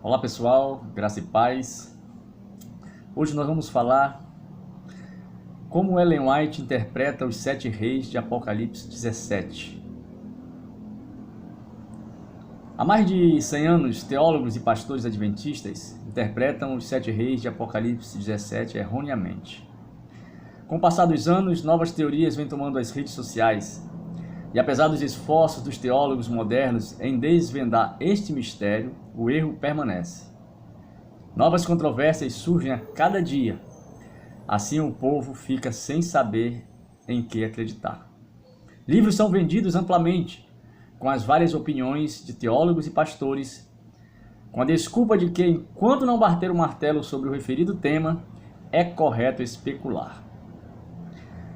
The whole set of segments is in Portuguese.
Olá pessoal, graça e paz. Hoje nós vamos falar como Ellen White interpreta os 7 reis de Apocalipse 17. Há mais de 100 anos, teólogos e pastores adventistas interpretam os 7 reis de Apocalipse 17 erroneamente. Com o passar dos anos, novas teorias vêm tomando as redes sociais, e apesar dos esforços dos teólogos modernos em desvendar este mistério, o erro permanece. Novas controvérsias surgem a cada dia. Assim o povo fica sem saber em que acreditar. Livros são vendidos amplamente, com as várias opiniões de teólogos e pastores, com a desculpa de que, enquanto não bater o martelo sobre o referido tema, é correto especular.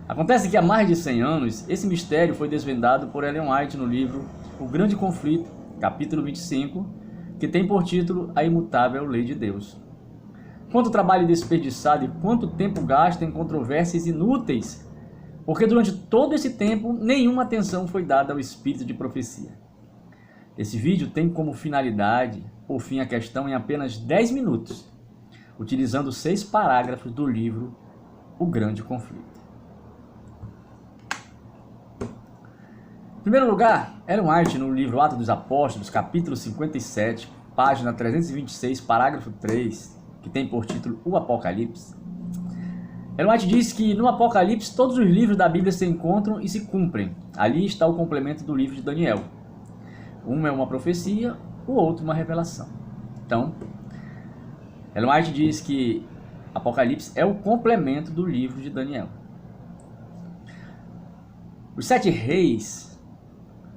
Acontece que há mais de 100 anos, esse mistério foi desvendado por Ellen White no livro O Grande Conflito, capítulo 25, que tem por título A Imutável Lei de Deus. Quanto trabalho desperdiçado e quanto tempo gasto em controvérsias inúteis, porque durante todo esse tempo nenhuma atenção foi dada ao espírito de profecia. Esse vídeo tem como finalidade pôr fim à questão em apenas 10 minutos, utilizando 6 parágrafos do livro O Grande Conflito. Em primeiro lugar, Ellen White, no livro Atos dos Apóstolos, capítulo 57, página 326, parágrafo 3, que tem por título O Apocalipse. Ellen White diz que no Apocalipse todos os livros da Bíblia se encontram e se cumprem. Ali está o complemento do livro de Daniel. Um é uma profecia, o outro uma revelação. Então, Ellen White diz que Apocalipse é o complemento do livro de Daniel. Os 7 reis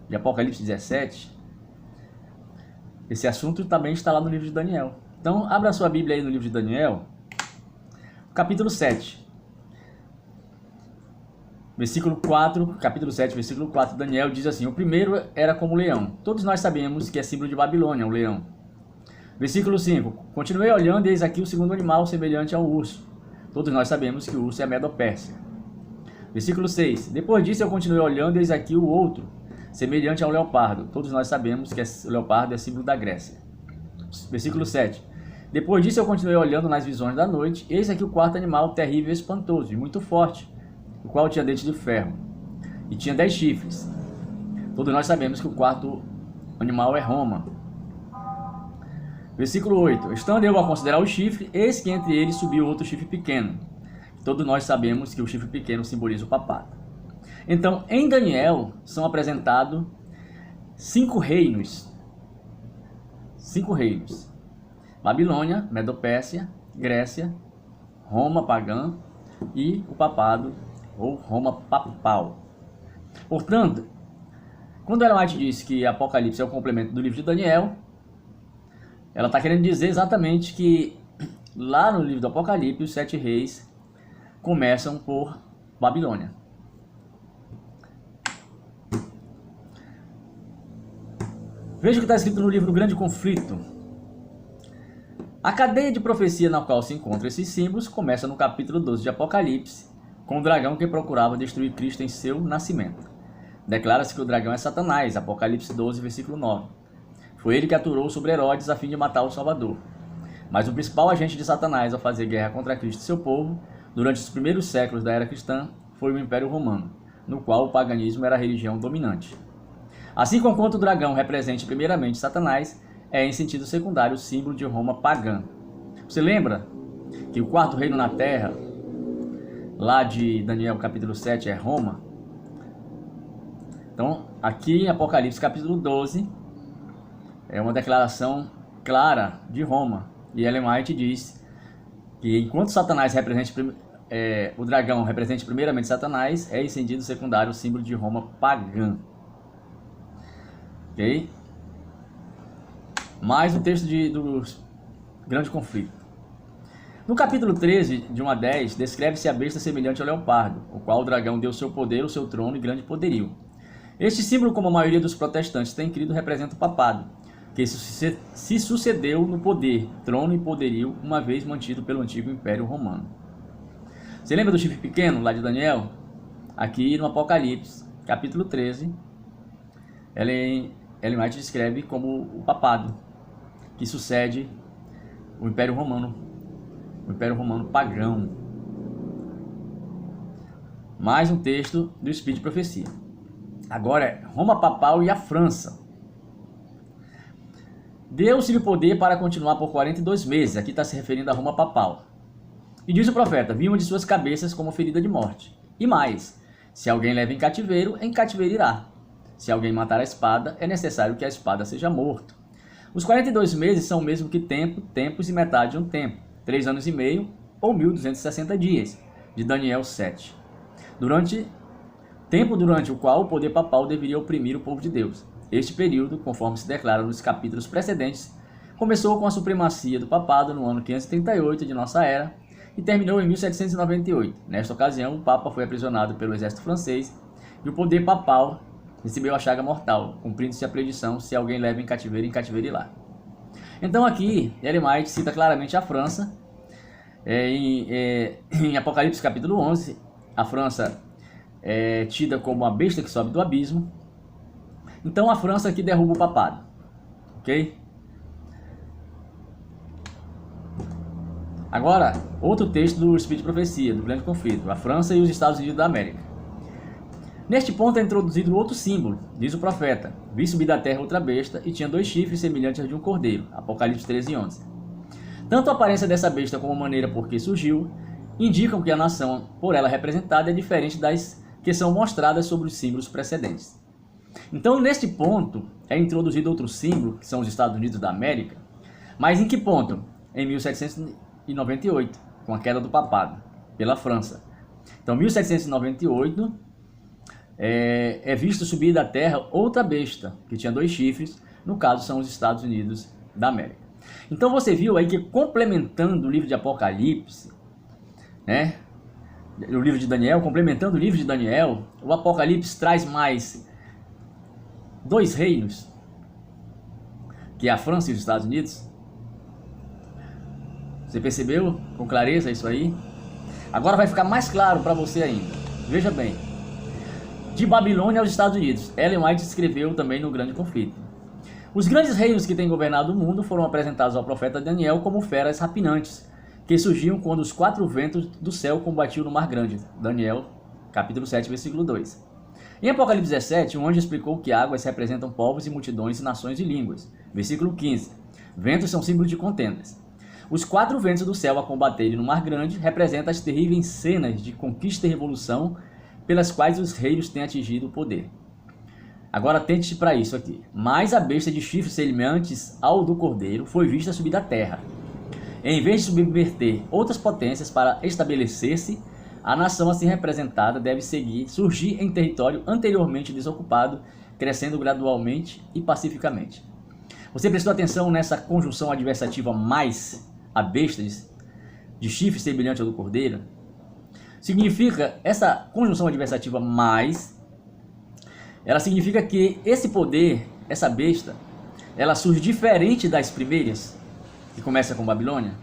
de Apocalipse 17, esse assunto também está lá no livro de Daniel. Então, abra sua Bíblia aí no livro de Daniel, capítulo 7. Versículo 4, capítulo 7, versículo 4, Daniel diz assim: o primeiro era como leão. Todos nós sabemos que é símbolo de Babilônia, o leão. Versículo 5, continuei olhando e eis aqui o segundo animal semelhante ao urso. Todos nós sabemos que o urso é a Medo-Pérsia. Versículo 6, depois disso eu continuei olhando e eis aqui o outro, semelhante ao leopardo. Todos nós sabemos que o leopardo é símbolo da Grécia. Versículo 7. Depois disso eu continuei olhando nas visões da noite, eis aqui o quarto animal terrível e espantoso, e muito forte, o qual tinha dentes de ferro, e tinha 10 chifres. Todos nós sabemos que o quarto animal é Roma. Versículo 8. Estando eu a considerar o chifre, eis que entre eles subiu outro chifre pequeno. Todos nós sabemos que o chifre pequeno simboliza o papado. Então, em Daniel, são apresentados 5 reinos. 5 reinos. Babilônia, Medo-Pérsia, Grécia, Roma pagã e o papado, ou Roma papal. Portanto, quando Ellen White diz que Apocalipse é o complemento do livro de Daniel, ela está querendo dizer exatamente que lá no livro do Apocalipse, os 7 reis começam por Babilônia. Veja o que está escrito no livro O Grande Conflito. A cadeia de profecia na qual se encontram esses símbolos começa no capítulo 12 de Apocalipse, com o dragão que procurava destruir Cristo em seu nascimento. Declara-se que o dragão é Satanás, Apocalipse 12, versículo 9. Foi ele que aturou sobre Herodes a fim de matar o Salvador. Mas o principal agente de Satanás ao fazer guerra contra Cristo e seu povo, durante os primeiros séculos da era cristã, foi o Império Romano, no qual o paganismo era a religião dominante. Assim conquanto o dragão represente primeiramente Satanás, é em sentido secundário o símbolo de Roma pagã. Você lembra que o quarto reino na terra, lá de Daniel capítulo 7, é Roma? Então, aqui em Apocalipse capítulo 12, é uma declaração clara de Roma. E Ellen White diz que enquanto Satanás represente, o dragão represente primeiramente Satanás, é em sentido secundário o símbolo de Roma pagã. Ok? Mais o texto do Grande Conflito. No capítulo 13, de 1 a 10, descreve-se a besta semelhante ao leopardo, o qual o dragão deu seu poder, o seu trono e grande poderio. Este símbolo, como a maioria dos protestantes tem crido, representa o papado, que se sucedeu no poder, trono e poderio, uma vez mantido pelo antigo Império Romano. Você lembra do chifre pequeno, lá de Daniel? Aqui no Apocalipse, capítulo 13, Ellen White descreve como o papado. que sucede o Império Romano pagão. Mais um texto do Espírito de Profecia. Agora é Roma Papal e a França. Deu-se-lhe poder para continuar por 42 meses. Aqui está se referindo a Roma Papal. E diz o profeta: vi uma de suas cabeças como ferida de morte. E mais, se alguém leva em cativeiro irá. Se alguém matar a espada, é necessário que a espada seja morto. Os 42 meses são o mesmo que tempos e metade de um tempo, 3 anos e meio ou 1260 dias, de Daniel 7. Durante o qual o poder papal deveria oprimir o povo de Deus. Este período, conforme se declara nos capítulos precedentes, começou com a supremacia do papado no ano 538 de nossa era e terminou em 1798. Nesta ocasião, o papa foi aprisionado pelo exército francês e o poder papal recebeu a chaga mortal, cumprindo-se a predição: se alguém leva em cativeiro irá. Então aqui, Ellen White cita claramente a França. Em Apocalipse capítulo 11, a França é tida como a besta que sobe do abismo. Então a França aqui derruba o papado, ok? Agora, outro texto do Espírito de Profecia, do Grande Conflito, a França e os Estados Unidos da América. Neste ponto é introduzido outro símbolo, diz o profeta: vi subir da terra outra besta e tinha 2 chifres semelhantes a de um cordeiro. Apocalipse 13:11. Tanto a aparência dessa besta como a maneira por que surgiu indicam que a nação por ela representada é diferente das que são mostradas sobre os símbolos precedentes. Então, neste ponto, é introduzido outro símbolo, que são os Estados Unidos da América. Mas em que ponto? Em 1798, com a queda do papado pela França. Então, 1798 é visto subir da terra outra besta, que tinha 2 chifres, no caso são os Estados Unidos da América. Então você viu aí que, complementando o livro de Apocalipse, né, o livro de Daniel, complementando o livro de Daniel, o Apocalipse traz mais 2 reinos, que é a França e os Estados Unidos. Você percebeu com clareza isso aí? Agora vai ficar mais claro para você ainda. Veja bem. De Babilônia aos Estados Unidos. Ellen White escreveu também no Grande Conflito. Os grandes reinos que têm governado o mundo foram apresentados ao profeta Daniel como feras rapinantes, que surgiam quando os 4 ventos do céu combatiam no Mar Grande. Daniel, capítulo 7, versículo 2. Em Apocalipse 17, um anjo explicou que águas representam povos e multidões e nações e línguas. Versículo 15. Ventos são símbolos de contendas. Os 4 ventos do céu a combaterem no Mar Grande representam as terríveis cenas de conquista e revolução pelas quais os reinos têm atingido o poder. Agora atente para isso aqui. Mas a besta de chifres semelhantes ao do cordeiro foi vista subir da terra. Em vez de subverter outras potências para estabelecer-se, a nação assim representada deve surgir em território anteriormente desocupado, crescendo gradualmente e pacificamente. Você prestou atenção nessa conjunção adversativa mais a besta de chifre semelhante ao do cordeiro? Significa, essa conjunção adversativa mais, ela significa que esse poder, essa besta, ela surge diferente das primeiras, que começa com Babilônia.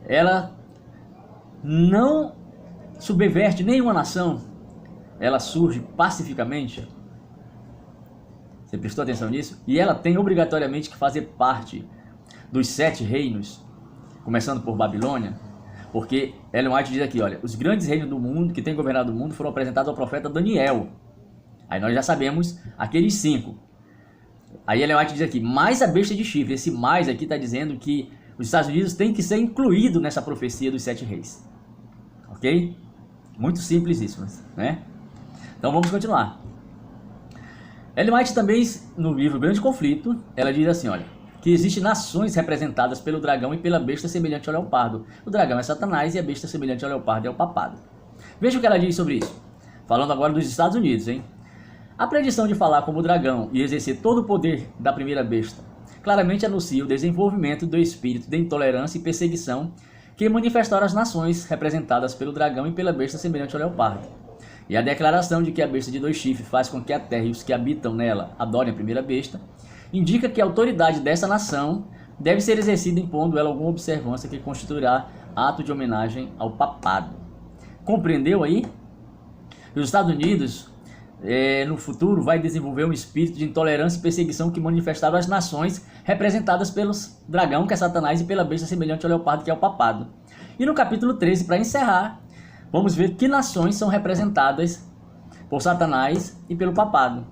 Ela não subverte nenhuma nação, ela surge pacificamente. Você prestou atenção nisso? E ela tem obrigatoriamente que fazer parte dos 7 reinos, começando por Babilônia, porque Ellen White diz aqui, olha, os grandes reinos do mundo que têm governado o mundo foram apresentados ao profeta Daniel. Aí nós já sabemos aqueles 5. Aí Ellen White diz aqui, mais a besta de chifre. Esse mais aqui está dizendo que os Estados Unidos têm que ser incluído nessa profecia dos 7 reis. Ok? Muito simples isso, né? Então vamos continuar. Ellen White também, no livro Grande Conflito, ela diz assim, olha, que existem nações representadas pelo dragão e pela besta semelhante ao leopardo. O dragão é Satanás e a besta semelhante ao leopardo é o papado. Veja o que ela diz sobre isso. Falando agora dos Estados Unidos, hein? A predição de falar como dragão e exercer todo o poder da primeira besta claramente anuncia o desenvolvimento do espírito de intolerância e perseguição que manifestaram as nações representadas pelo dragão e pela besta semelhante ao leopardo. E a declaração de que a besta de 2 chifres faz com que a terra e os que habitam nela adorem a primeira besta indica que a autoridade dessa nação deve ser exercida impondo ela alguma observância que constituirá ato de homenagem ao papado. Compreendeu aí? Os Estados Unidos no futuro vai desenvolver um espírito de intolerância e perseguição que manifestava as nações representadas pelos dragão, que é Satanás, e pela besta semelhante ao leopardo, que é o papado. E no capítulo 13, para encerrar, vamos ver que nações são representadas por Satanás e pelo papado.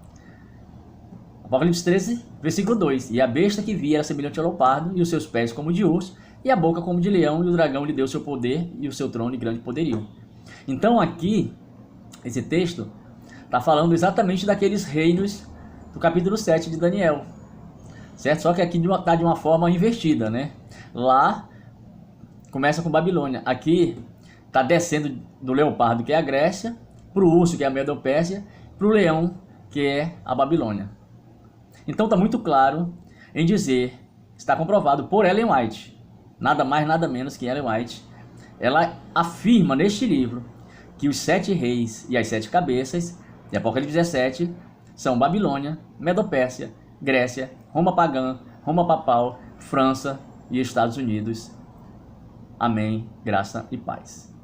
Apocalipse 13, versículo 2. E a besta que via era semelhante ao leopardo, e os seus pés como de urso, e a boca como de leão, e o dragão lhe deu seu poder e o seu trono e grande poderio. Então aqui, esse texto está falando exatamente daqueles reinos do capítulo 7 de Daniel, certo? Só que aqui está de uma forma invertida, né? Lá começa com Babilônia, aqui está descendo do leopardo, que é a Grécia, para o urso, que é a Medo-Pérsia, para o leão, que é a Babilônia. Então está muito claro em dizer, está comprovado por Ellen White, nada mais nada menos que Ellen White, ela afirma neste livro que os 7 reis e as 7 cabeças de Apocalipse 17 são Babilônia, Medo-Pérsia, Grécia, Roma pagã, Roma papal, França e Estados Unidos. Amém, graça e paz.